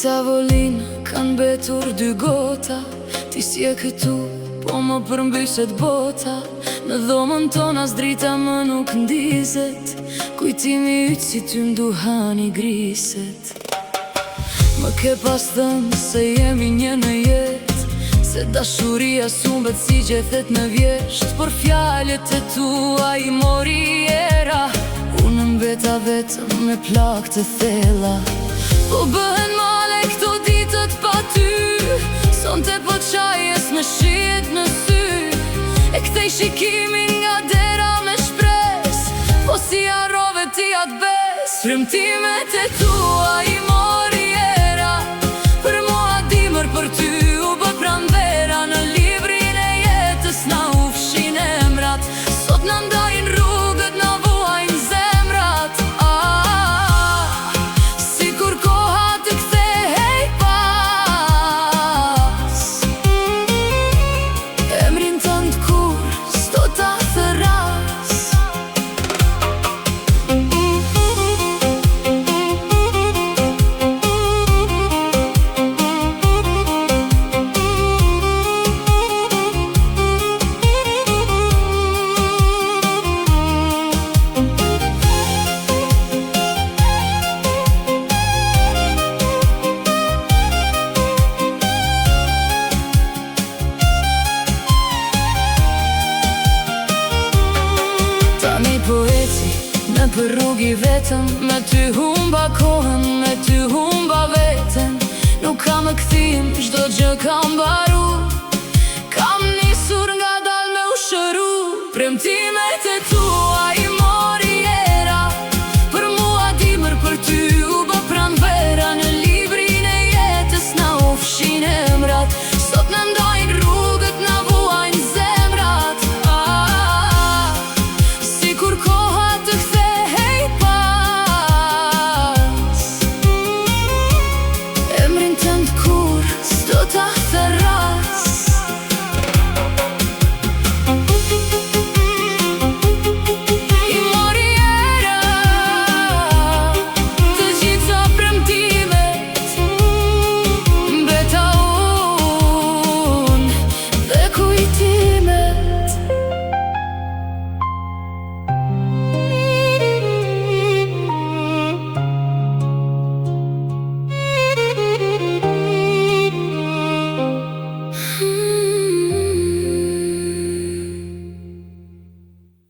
tavolinë kanë betur dy gota. Ti si e këtu, po më përmbyset bota. Në dhomën tona s'drita më nuk ndizet. Kujtimi yt si ty m'duhani griset. Më ke pas thënë se jemi një në jetë, se dashuria s'humbet si gjethet në vjesht. Por fjalët e tua i mori era, unë mbeta vetëm me plak të thella. Po bëhen male këto ditët pa ty, sonte po qajes me shihet në sy. E kthej shikimin nga dera me shpres, po si harrove ti atë bes. Frymtimet e tua i mori era, për mua dimër për ty u bë pranvera. Në librin e jetës na u fshin emrat, sot na ndajnë rrugët, na vuajnë zemrat. Sikur koha të kthehej pas, emrin tënd kur s'do ta thërras. Tani poeci në për rrugi vetëm, me ty humba kohën, me ty humba veten. Nuk kam më kthim, çdo gjë kam mbaru, kam nisur nga dal me u shëru. Premtimet e